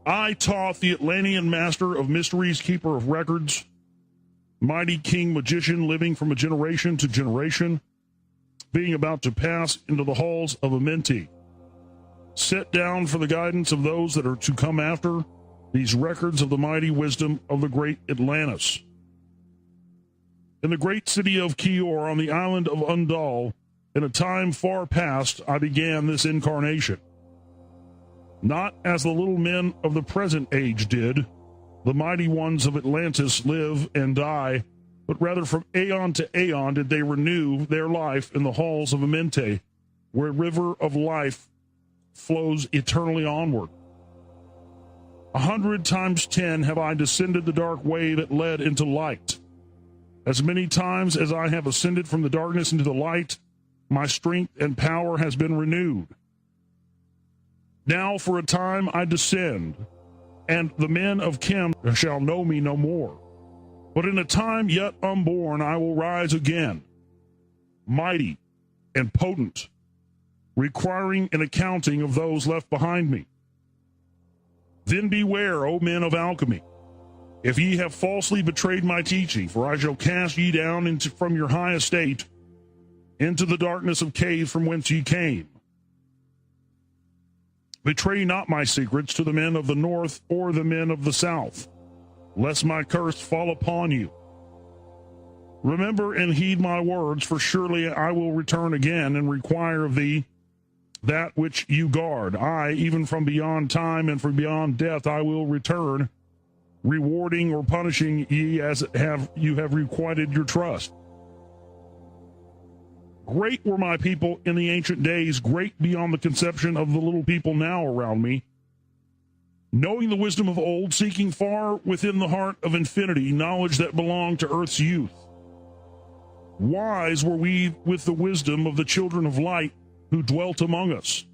I, Thoth, the Atlantean master of mysteries, keeper of records, mighty king magician living from a generation to generation, being about to pass into the halls of Amenti, set down for the guidance of those that are to come after these records of the mighty wisdom of the great Atlantis. In the great city of Kior on the island of Undal, in a time far past, I began this incarnation. Not as the little men of the present age did, the mighty ones of Atlantis live and die, but rather from aeon to aeon did they renew their life in the halls of Amenti, where a river of life flows eternally onward. 100 times 10 have I descended the dark way that led into light. As many times as I have ascended from the darkness into the light, my strength and power has been renewed. Now for a time I descend, and the men of Chem shall know me no more. But in a time yet unborn I will rise again, mighty and potent, requiring an accounting of those left behind me. Then beware, O men of alchemy, if ye have falsely betrayed my teaching, for I shall cast ye down from your high estate into the darkness of caves from whence ye came. Betray not my secrets to the men of the north or the men of the south, lest my curse fall upon you. Remember and heed my words, for surely I will return again and require of thee that which you guard. I, even from beyond time and from beyond death, I will return, rewarding or punishing ye as you have requited your trust. Great were my people in the ancient days, great beyond the conception of the little people now around me. Knowing the wisdom of old, seeking far within the heart of infinity, knowledge that belonged to earth's youth. Wise were we with the wisdom of the children of light who dwelt among us.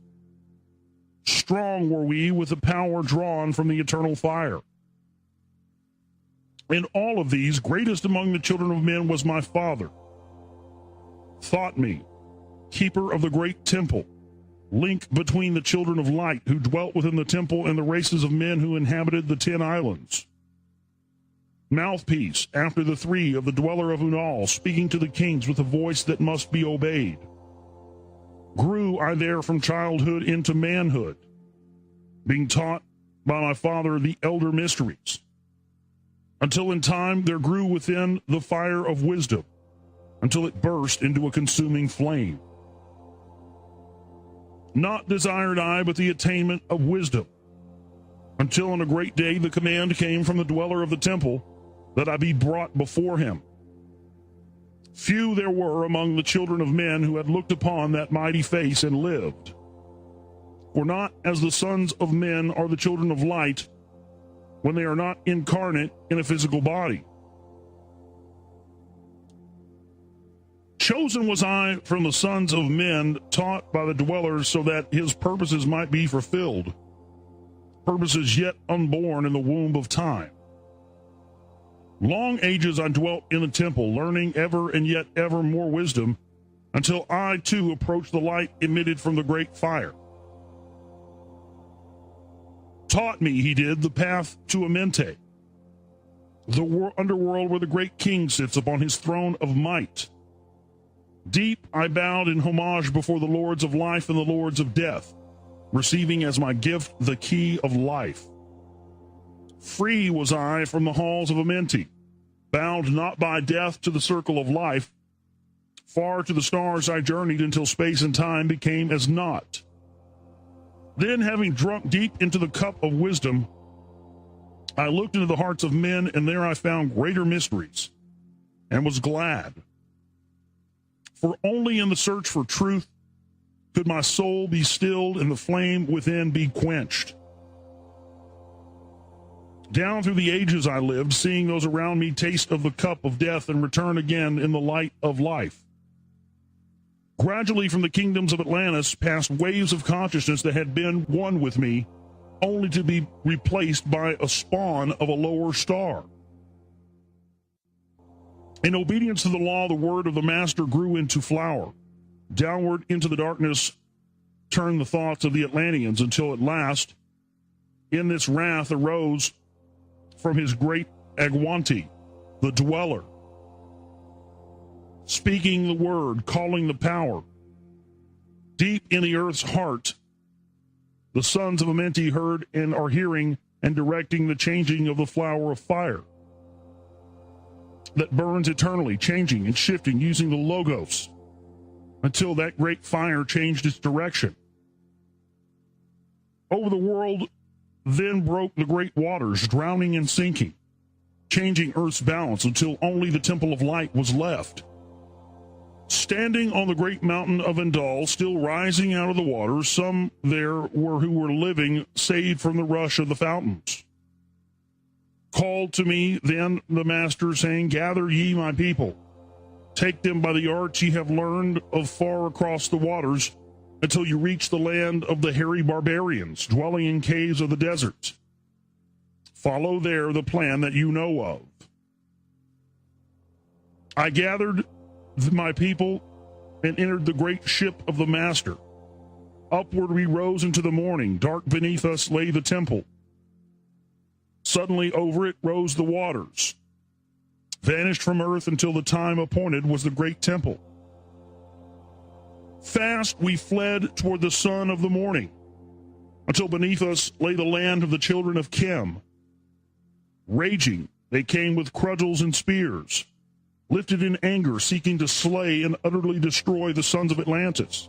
Strong were we with the power drawn from the eternal fire. In all of these, greatest among the children of men was my father, Thoth me, keeper of the great temple, link between the children of light who dwelt within the temple and the races of men who inhabited the 10 islands. Mouthpiece after the 3 of the dweller of Unal, speaking to the kings with a voice that must be obeyed. Grew I there from childhood into manhood, being taught by my father the elder mysteries, until in time there grew within the fire of wisdom, until it burst into a consuming flame. Not desired I but the attainment of wisdom, until on a great day the command came from the dweller of the temple that I be brought before him. Few there were among the children of men who had looked upon that mighty face and lived. For not as the sons of men are the children of light when they are not incarnate in a physical body. Chosen was I from the sons of men, taught by the dwellers, so that his purposes might be fulfilled, purposes yet unborn in the womb of time. Long ages I dwelt in the temple, learning ever and yet ever more wisdom, until I too approached the light emitted from the great fire. Taught me, he did, the path to Amenti, the underworld where the great king sits upon his throne of might. Deep I bowed in homage before the lords of life and the lords of death, receiving as my gift the key of life. Free was I from the halls of Amenti, bound not by death to the circle of life. Far to the stars I journeyed until space and time became as naught. Then, having drunk deep into the cup of wisdom, I looked into the hearts of men, and there I found greater mysteries, and was glad. For only in the search for truth could my soul be stilled and the flame within be quenched. Down through the ages I lived, seeing those around me taste of the cup of death and return again in the light of life. Gradually from the kingdoms of Atlantis passed waves of consciousness that had been one with me, only to be replaced by a spawn of a lower star. In obedience to the law, the word of the master grew into flower. Downward into the darkness turned the thoughts of the Atlanteans, until at last in this wrath arose from his great Agwanti, the dweller, speaking the word, calling the power. Deep in the earth's heart, the sons of Amenti heard and are hearing and directing the changing of the flower of fire that burns eternally, changing and shifting using the Logos until that great fire changed its direction. Over the world then broke the great waters, drowning and sinking, changing earth's balance until only the temple of light was left. Standing on the great mountain of Endal, still rising out of the waters, some there were who were living, saved from the rush of the fountains. Called to me then the master, saying, Gather ye my people, take them by the arts ye have learned of far across the waters, until you reach the land of the hairy barbarians, dwelling in caves of the deserts. Follow there the plan that you know of. I gathered my people and entered the great ship of the master. Upward we rose into the morning. Dark beneath us lay the temple. Suddenly over it rose the waters. Vanished from earth until the time appointed was the great temple. Fast we fled toward the sun of the morning, until beneath us lay the land of the children of Chem. Raging, they came with cudgels and spears, lifted in anger, seeking to slay and utterly destroy the sons of Atlantis.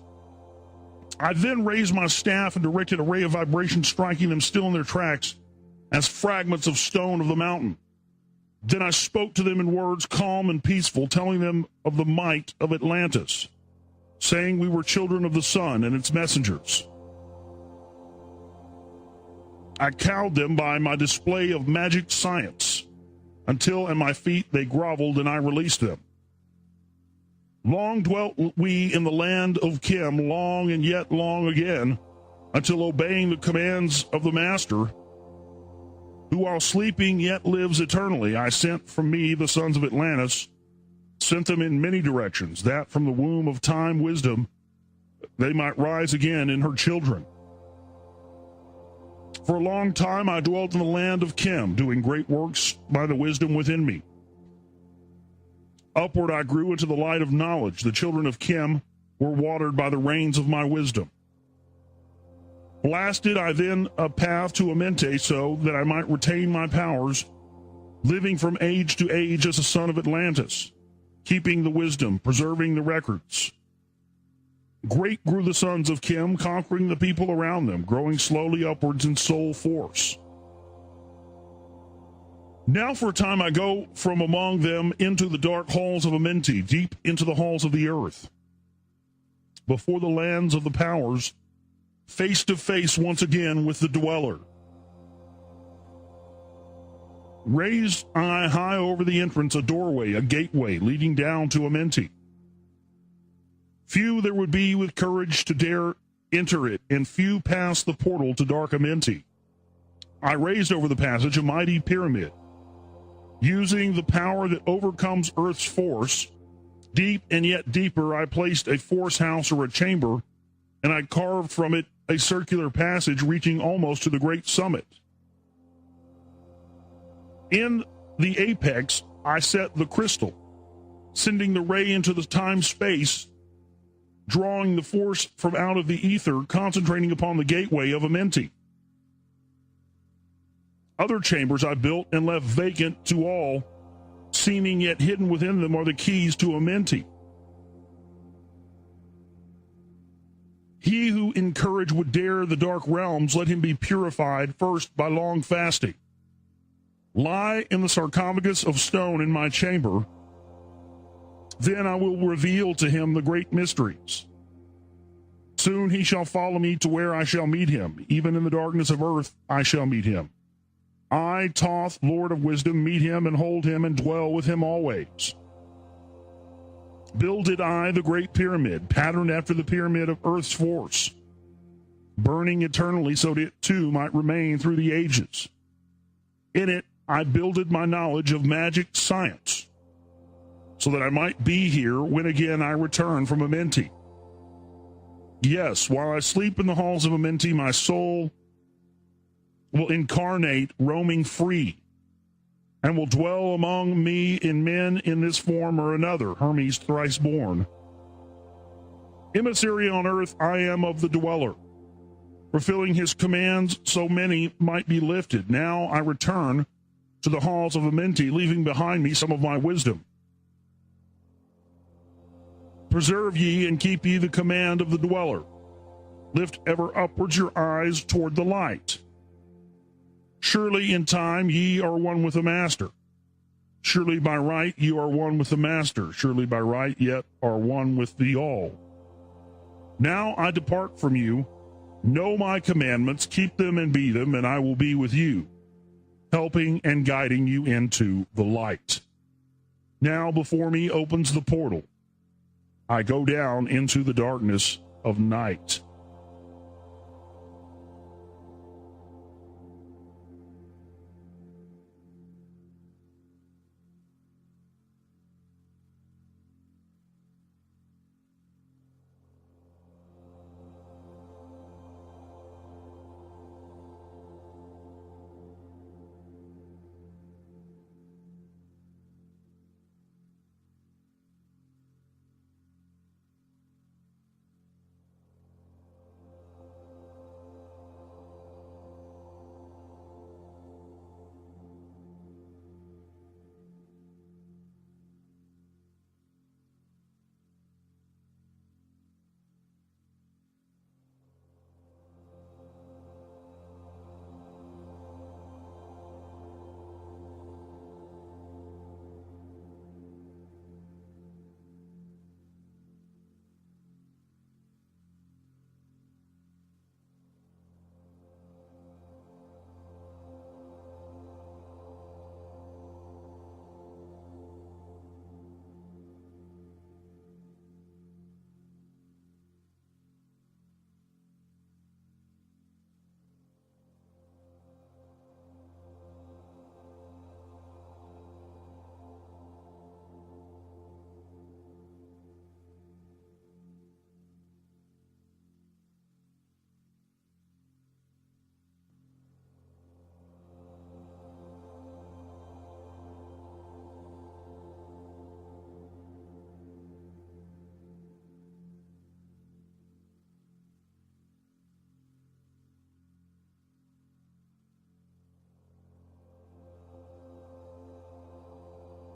I then raised my staff and directed a ray of vibration, striking them still in their tracks as fragments of stone of the mountain. Then I spoke to them in words calm and peaceful, telling them of the might of Atlantis, saying we were children of the sun and its messengers. I cowed them by my display of magic science, until at my feet they groveled and I released them. Long dwelt we in the land of Chem, long and yet long again, until obeying the commands of the Master, who while sleeping yet lives eternally, I sent from me the sons of Atlantis, sent them in many directions, that from the womb of time wisdom they might rise again in her children. For a long time I dwelt in the land of Chem, doing great works by the wisdom within me. Upward I grew into the light of knowledge. The children of Chem were watered by the rains of my wisdom. Blasted I then a path to Amenti, so that I might retain my powers, living from age to age as a son of Atlantis, keeping the wisdom, preserving the records. Great grew the sons of Chem, conquering the people around them, growing slowly upwards in soul force. Now for a time I go from among them into the dark halls of Amenti, deep into the halls of the earth, before the lands of the powers, face to face once again with the dweller. Raised I high over the entrance a doorway, a gateway leading down to Amenti. Few there would be with courage to dare enter it, and few pass the portal to dark Amenti. I raised over the passage a mighty pyramid, using the power that overcomes Earth's force. Deep and yet deeper I placed a force house or a chamber, and I carved from it a circular passage reaching almost to the great summit. In the apex I set the crystal, sending the ray into the time-space, drawing the force from out of the ether, concentrating upon the gateway of Amenti. Other chambers I built and left vacant to all, seeming yet hidden within them are the keys to Amenti. He who in courage would dare the dark realms, let him be purified first by long fasting. Lie in the sarcophagus of stone in my chamber, then I will reveal to him the great mysteries. Soon he shall follow me to where I shall meet him. Even in the darkness of earth I shall meet him. I, Thoth, Lord of wisdom, meet him and hold him and dwell with him always. Builded I the great pyramid, patterned after the pyramid of earth's force, burning eternally so that it too might remain through the ages. In it I builded my knowledge of magic science, so that I might be here when again I return from Amenti. Yes, while I sleep in the halls of Amenti, my soul will incarnate, roaming free, and will dwell among me in men in this form or another, Hermes thrice born. Emissary on earth, I am of the dweller, fulfilling his commands so many might be lifted. Now I return to the halls of Amenti, leaving behind me some of my wisdom. Preserve ye and keep ye the command of the dweller. Lift ever upwards your eyes toward the light. Surely in time ye are one with the master. Surely by right you are one with the master. Surely by right yet are one with the all. Now I depart from you. Know my commandments, keep them and be them, and I will be with you, helping and guiding you into the light. Now before me opens the portal. I go down into the darkness of night.